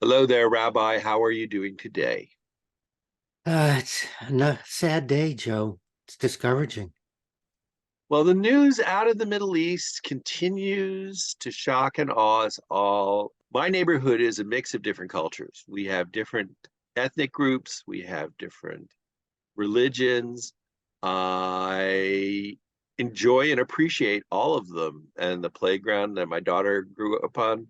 Hello there, Rabbi. How are you doing today? It's a sad day, Joe. It's discouraging. Well, the news out of the Middle East continues to shock and awe us all. My neighborhood is a mix of different cultures. We have different ethnic groups, we have different religions. I enjoy and appreciate all of them. And the playground that my daughter grew up on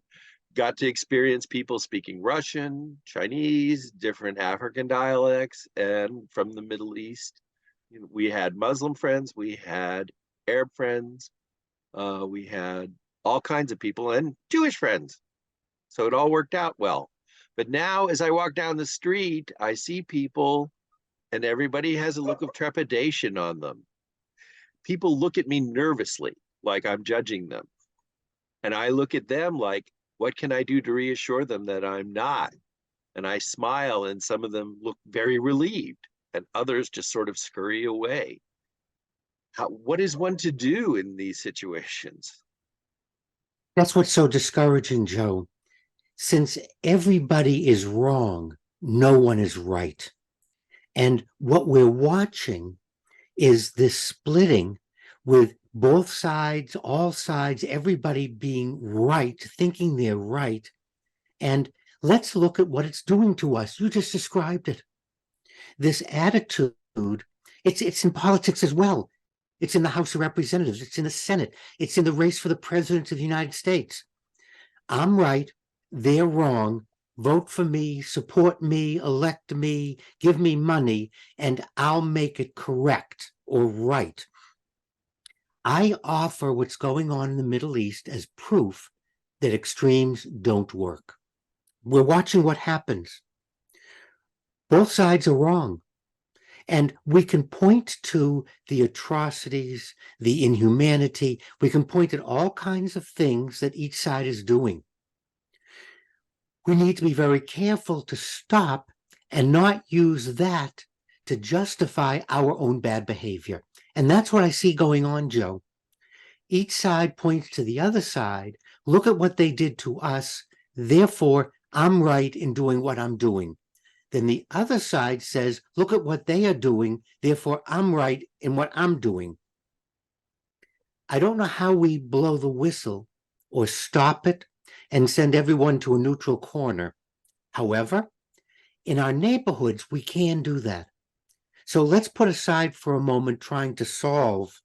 got to experience people speaking Russian, Chinese, different African dialects, and from the Middle East. We had Muslim friends, we had Arab friends, we had all kinds of people, and Jewish friends. So it all worked out well. But now, as I walk down the street, I see people, and everybody has a look of trepidation on them. People look at me nervously, like I'm judging them. And I look at them like, what can I do to reassure them that I'm not? And I smile, and some of them look very relieved, and others just sort of scurry away. What is one to do in these situations? That's what's so discouraging, Joe. Since everybody is wrong, no one is right. And what we're watching is this splitting with both sides, all sides, everybody being right, thinking they're right. And let's look at what it's doing to us. You just described it. This attitude, it's in politics as well. It's in the House of Representatives. It's in the Senate. It's in the race for the president of the United States. I'm right. They're wrong. Vote for me, support me, elect me, give me money, and I'll make it correct or right. I offer what's going on in the Middle East as proof that extremes don't work. We're watching what happens. Both sides are wrong. And we can point to the atrocities, the inhumanity. We can point at all kinds of things that each side is doing. We need to be very careful to stop and not use that to justify our own bad behavior. And that's what I see going on, Joe. Each side points to the other side. Look at what they did to us. Therefore, I'm right in doing what I'm doing. Then the other side says, look at what they are doing, therefore I'm right in what I'm doing. I don't know how we blow the whistle or stop it and send everyone to a neutral corner. However, in our neighborhoods, we can do that. So let's put aside for a moment trying to solve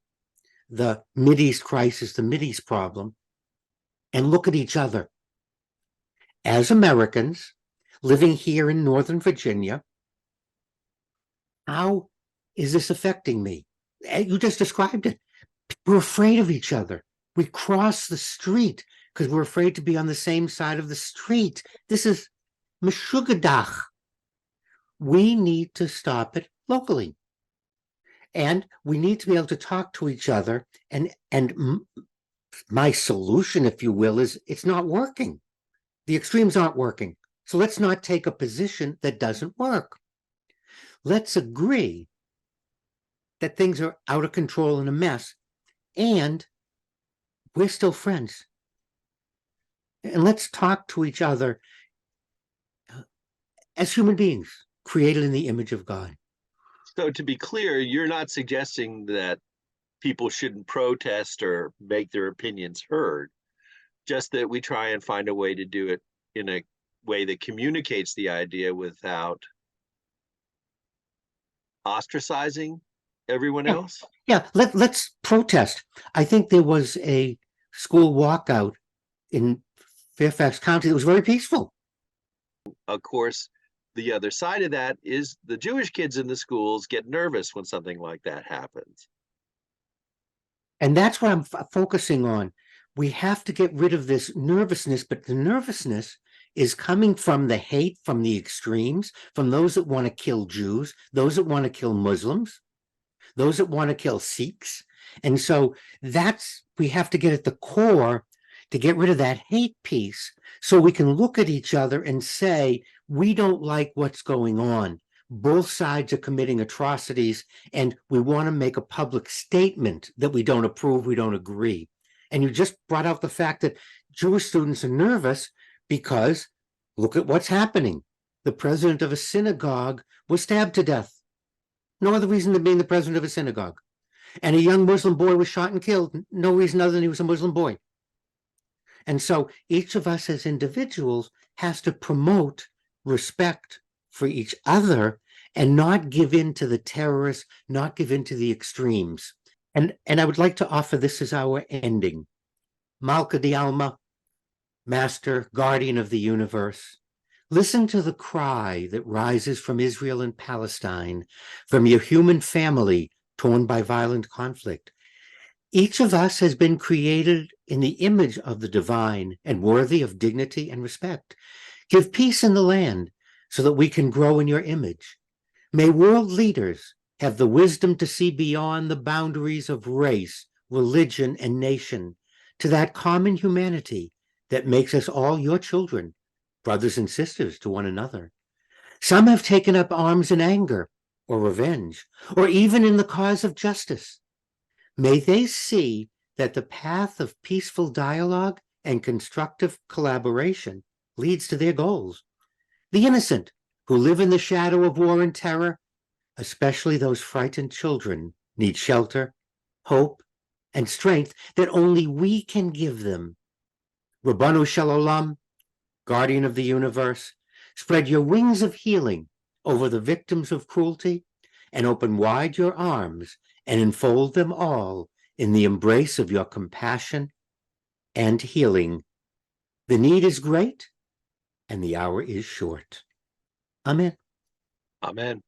the Mideast crisis, the Mideast problem, and look at each other. As Americans, living here in Northern Virginia, how is this affecting me? You just described it. We're afraid of each other. We cross the street because we're afraid to be on the same side of the street. This is meshugadach. We need to stop it locally. And we need to be able to talk to each other. And my solution, if you will, is it's not working. The extremes aren't working. So let's not take a position that doesn't work. Let's agree that things are out of control and a mess, and we're still friends. And let's talk to each other as human beings created in the image of God. So, to be clear, you're not suggesting that people shouldn't protest or make their opinions heard, just that we try and find a way to do it in a way that communicates the idea without ostracizing everyone Yeah, else. yeah. Let's protest. I think there was a school walkout in Fairfax County that was very peaceful. Of course, the other side of that is the Jewish kids in the schools get nervous when something like that happens. And that's what I'm focusing on. We have to get rid of this nervousness, but the nervousness is coming from the hate, from the extremes, from those that want to kill Jews, those that want to kill Muslims, those that want to kill Sikhs. And so we have to get at the core to get rid of that hate piece so we can look at each other and say, we don't like what's going on. Both sides are committing atrocities, and we want to make a public statement that we don't approve, we don't agree. And you just brought out the fact that Jewish students are nervous because Look at what's happening. The president of a synagogue was stabbed to death. No other reason than being the president of a synagogue. And a young Muslim boy was shot and killed. No reason other than he was a Muslim boy. And so each of us as individuals has to promote respect for each other and not give in to the terrorists, not give in to the extremes. And I would like to offer this as our ending. Malka di Alma, Master, Guardian of the Universe, listen to the cry that rises from Israel and Palestine, from your human family torn by violent conflict. Each of us has been created in the image of the divine and worthy of dignity and respect. Give peace in the land so that we can grow in your image. May world leaders have the wisdom to see beyond the boundaries of race, religion, and nation to that common humanity that makes us all your children, brothers and sisters to one another. Some have taken up arms in anger or revenge, or even in the cause of justice. May they see that the path of peaceful dialogue and constructive collaboration leads to their goals. The innocent who live in the shadow of war and terror, especially those frightened children, need shelter, hope, and strength that only we can give them. Rabbanu Shalom, Guardian of the Universe, spread your wings of healing over the victims of cruelty and open wide your arms and enfold them all in the embrace of your compassion and healing. The need is great and the hour is short. Amen. Amen.